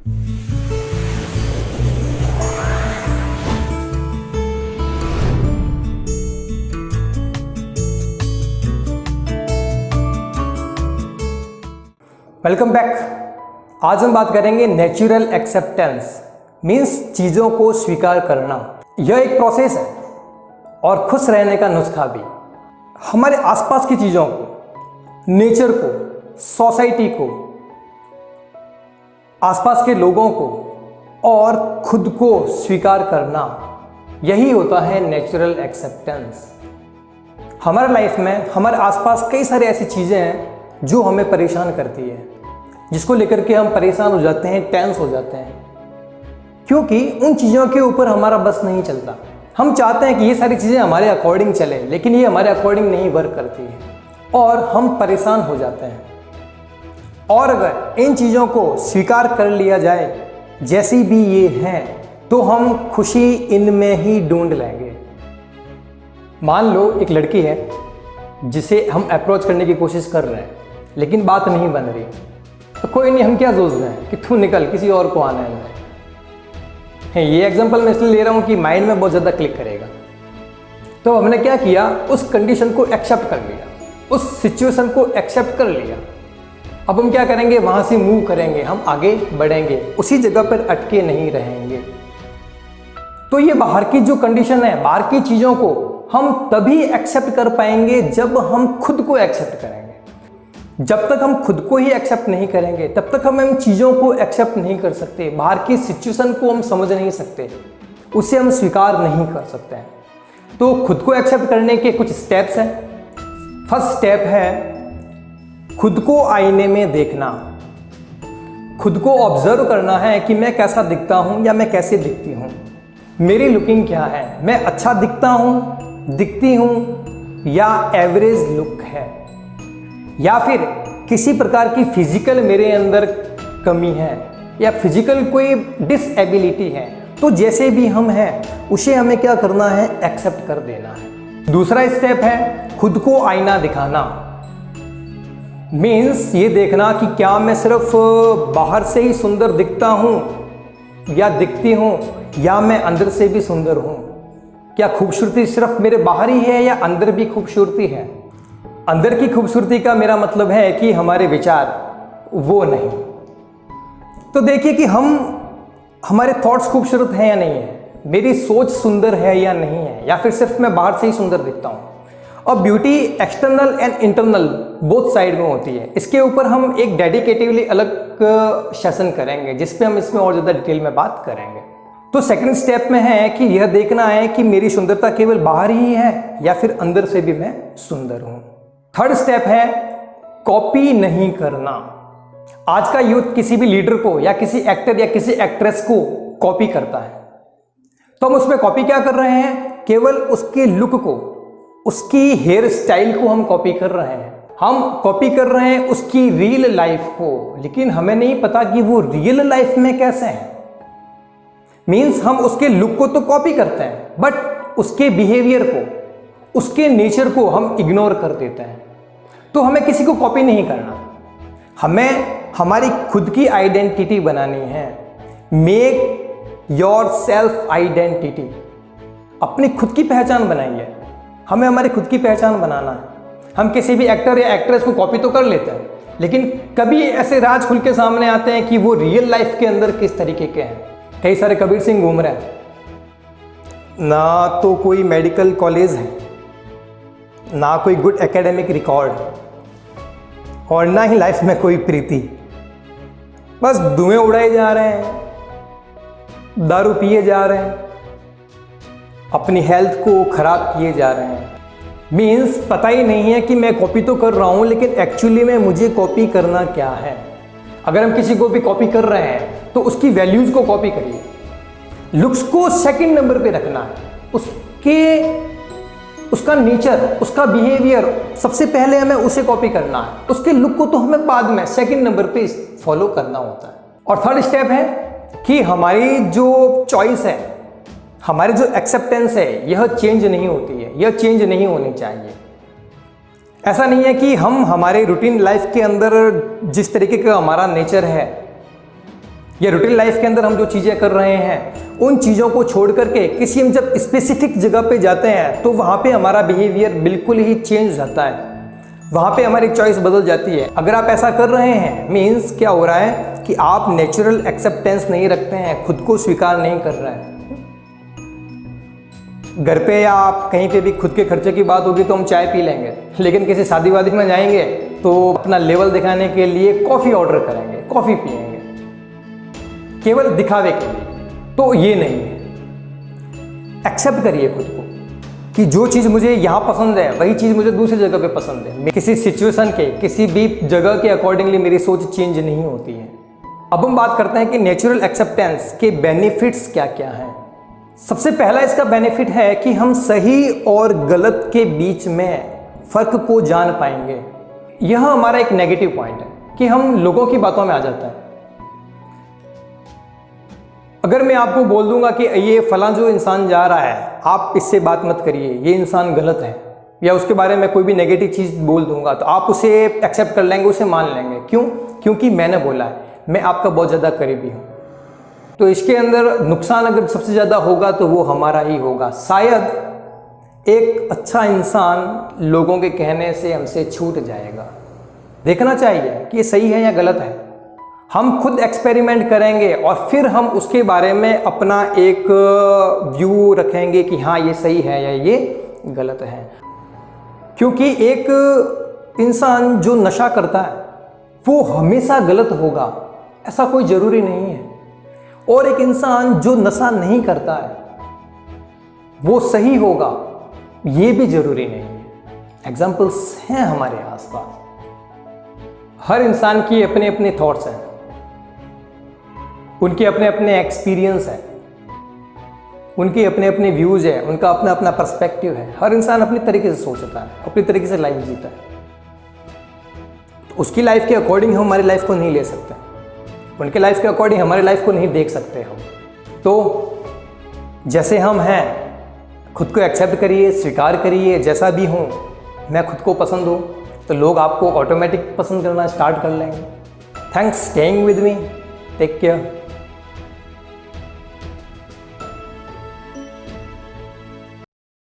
Welcome back. आज हम बात करेंगे नेचुरल एक्सेप्टेंस मीन्स चीज़ों को स्वीकार करना। यह एक प्रोसेस है और खुश रहने का नुस्खा भी। हमारे आसपास की चीज़ों को, नेचर को, सोसाइटी को, आसपास के लोगों को और खुद को स्वीकार करना, यही होता है नेचुरल एक्सेप्टेंस। हमारे लाइफ में हमारे आसपास कई सारी ऐसी चीज़ें हैं जो हमें परेशान करती है, जिसको लेकर के हम परेशान हो जाते हैं, टेंस हो जाते हैं, क्योंकि उन चीज़ों के ऊपर हमारा बस नहीं चलता। हम चाहते हैं कि ये सारी चीज़ें हमारे अकॉर्डिंग चले, लेकिन ये हमारे अकॉर्डिंग नहीं वर्क करती है और हम परेशान हो जाते हैं। और अगर इन चीज़ों को स्वीकार कर लिया जाए जैसी भी ये हैं, तो हम खुशी इनमें ही ढूंढ लेंगे। मान लो एक लड़की है जिसे हम अप्रोच करने की कोशिश कर रहे हैं, लेकिन बात नहीं बन रही, तो कोई नहीं, हम क्या सोच रहे हैं कि तू निकल, किसी और को आना है। ये एग्जांपल मैं इसलिए ले रहा हूँ कि माइंड में बहुत ज़्यादा क्लिक करेगा। तो हमने क्या किया, उस कंडीशन को एक्सेप्ट कर लिया, उस सिचुएशन को एक्सेप्ट कर लिया। अब हम क्या करेंगे, वहाँ से मूव करेंगे, हम आगे बढ़ेंगे, उसी जगह पर अटके नहीं रहेंगे। तो ये बाहर की जो कंडीशन है, बाहर की चीज़ों को हम तभी एक्सेप्ट कर पाएंगे जब हम खुद को एक्सेप्ट करेंगे। जब तक हम खुद को ही एक्सेप्ट नहीं करेंगे, तब तक हम इन चीज़ों को एक्सेप्ट नहीं कर सकते। बाहर की सिचुएशन को हम समझ नहीं सकते, उसे हम स्वीकार नहीं कर सकते हैं। तो खुद को एक्सेप्ट करने के कुछ स्टेप्स हैं। फर्स्ट स्टेप है खुद को आईने में देखना। खुद को ऑब्जर्व करना है कि मैं कैसा दिखता हूँ या मैं कैसे दिखती हूँ, मेरी लुकिंग क्या है, मैं अच्छा दिखता हूँ, दिखती हूँ या एवरेज लुक है, या फिर किसी प्रकार की फिजिकल मेरे अंदर कमी है या फिजिकल कोई डिसएबिलिटी है। तो जैसे भी हम हैं उसे हमें क्या करना है, एक्सेप्ट कर देना है। दूसरा स्टेप है खुद को आईना दिखाना। मीन्स ये देखना कि क्या मैं सिर्फ बाहर से ही सुंदर दिखता हूँ या दिखती हूँ, या मैं अंदर से भी सुंदर हूँ। क्या खूबसूरती सिर्फ मेरे बाहर ही है या अंदर भी खूबसूरती है। अंदर की खूबसूरती का मेरा मतलब है कि हमारे विचार, वो नहीं। तो देखिए कि हमारे थॉट्स खूबसूरत हैं या नहीं है, मेरी सोच सुंदर है या नहीं है, या फिर सिर्फ मैं बाहर से ही सुंदर दिखता हूँ। और beauty external and internal both side में होती है। इसके ऊपर हम एक डेडिकेटिवली अलग सेशन करेंगे, जिस पे हम इसमें और ज़्यादा डिटेल में बात करेंगे। तो सेकंड स्टेप में है कि यह देखना है कि मेरी सुंदरता केवल बाहर ही है या फिर अंदर से भी मैं सुंदर हूँ। थर्ड स्टेप है कॉपी नहीं करना। आज का यूथ किसी भी लीडर को या किसी एक्टर या किसी एक्ट्रेस को कॉपी करता है, तो हम उसमें कॉपी क्या कर रहे हैं, केवल उसके लुक को, उसकी हेयर स्टाइल को हम कॉपी कर रहे हैं। हम कॉपी कर रहे हैं उसकी रियल लाइफ को, लेकिन हमें नहीं पता कि वो रियल लाइफ में कैसे है। मीन्स हम उसके लुक को तो कॉपी करते हैं, बट उसके बिहेवियर को, उसके नेचर को हम इग्नोर कर देते हैं। तो हमें किसी को कॉपी नहीं करना, हमें हमारी खुद की आइडेंटिटी बनानी है। मेक योर सेल्फ आइडेंटिटी, अपनी खुद की पहचान बनाइए। हमें हमारी खुद की पहचान बनाना है। हम किसी भी एक्टर या एक्ट्रेस को कॉपी तो कर लेते हैं, लेकिन कभी ऐसे राज खुल के सामने आते हैं कि वो रियल लाइफ के अंदर किस तरीके के हैं। कई सारे कबीर सिंह घूम रहे हैं, ना तो कोई मेडिकल कॉलेज है, ना कोई गुड एकेडमिक रिकॉर्ड, और ना ही लाइफ में कोई प्रीति। बस धुएं उड़ाए जा रहे हैं, दारू पिए जा रहे हैं, अपनी हेल्थ को खराब किए जा रहे हैं। मीन्स पता ही नहीं है कि मैं कॉपी तो कर रहा हूँ, लेकिन एक्चुअली में मुझे कॉपी करना क्या है। अगर हम किसी को भी कॉपी कर रहे हैं तो उसकी वैल्यूज़ को कॉपी करिए, लुक्स को सेकंड नंबर पे रखना है, उसका नेचर, उसका बिहेवियर सबसे पहले हमें उसे कॉपी करना है। उसके लुक को तो हमें बाद में सेकंड नंबर पे फॉलो करना होता है। और थर्ड स्टेप है कि हमारी जो चॉइस है, हमारी जो एक्सेप्टेंस है, यह चेंज नहीं होती है, यह चेंज नहीं होनी चाहिए। ऐसा नहीं है कि हम हमारे रूटीन लाइफ के अंदर जिस तरीके का हमारा नेचर है, या रूटीन लाइफ के अंदर हम जो चीज़ें कर रहे हैं उन चीज़ों को छोड़ करके किसी हम जब स्पेसिफिक जगह पे जाते हैं तो वहाँ पे हमारा बिहेवियर बिल्कुल ही चेंज हो जाता है, वहाँ पे हमारी चॉइस बदल जाती है। अगर आप ऐसा कर रहे हैं मीन्स क्या हो रहा है कि आप नेचुरल एक्सेप्टेंस नहीं रखते हैं, खुद को स्वीकार नहीं कर रहे हैं। घर पे या आप कहीं पे भी खुद के खर्चे की बात होगी तो हम चाय पी लेंगे, लेकिन किसी शादी वादी में जाएंगे तो अपना लेवल दिखाने के लिए कॉफ़ी ऑर्डर करेंगे, कॉफ़ी पिएंगे केवल दिखावे के लिए। तो ये नहीं है। एक्सेप्ट करिए खुद को कि जो चीज़ मुझे यहाँ पसंद है वही चीज़ मुझे दूसरी जगह पे पसंद है। किसी सिचुएशन के किसी भी जगह के अकॉर्डिंगली मेरी सोच चेंज नहीं होती है। अब हम बात करते हैं कि नेचुरल एक्सेप्टेंस के बेनिफिट्स क्या क्या हैं। सबसे पहला इसका बेनिफिट है कि हम सही और गलत के बीच में फ़र्क को जान पाएंगे। यह हमारा एक नेगेटिव पॉइंट है कि हम लोगों की बातों में आ जाता है। अगर मैं आपको बोल दूंगा कि ये फलां जो इंसान जा रहा है आप इससे बात मत करिए, ये इंसान गलत है, या उसके बारे में कोई भी नेगेटिव चीज़ बोल दूंगा तो आप उसे एक्सेप्ट कर लेंगे, उसे मान लेंगे। क्यों? क्योंकि मैंने बोला है, मैं आपका बहुत ज़्यादा करीबी हूँ। तो इसके अंदर नुकसान अगर सबसे ज़्यादा होगा तो वो हमारा ही होगा। शायद एक अच्छा इंसान लोगों के कहने से हमसे छूट जाएगा। देखना चाहिए कि ये सही है या गलत है। हम खुद एक्सपेरिमेंट करेंगे और फिर हम उसके बारे में अपना एक व्यू रखेंगे कि हाँ ये सही है या ये गलत है। क्योंकि एक इंसान जो नशा करता है वो हमेशा गलत होगा ऐसा कोई ज़रूरी नहीं है, और एक इंसान जो नशा नहीं करता है वो सही होगा ये भी ज़रूरी नहीं है। एग्जाम्पल्स हैं हमारे आसपास। हर इंसान की अपने अपने थॉट्स हैं, उनके अपने अपने एक्सपीरियंस है, उनके अपने अपने व्यूज़ है, उनका अपना अपना पर्सपेक्टिव है। हर इंसान अपनी तरीके से सोचता है, अपनी तरीके से लाइफ जीता है। तो उसकी लाइफ के अकॉर्डिंग हम हमारी लाइफ को नहीं ले सकते, उनके लाइफ के अकॉर्डिंग हमारी लाइफ को नहीं देख सकते हम। तो जैसे हम हैं खुद को एक्सेप्ट करिए, स्वीकार करिए। जैसा भी हूँ मैं खुद को पसंद हूँ तो लोग आपको ऑटोमेटिक पसंद करना स्टार्ट कर लेंगे। Thanks staying with me. Take care.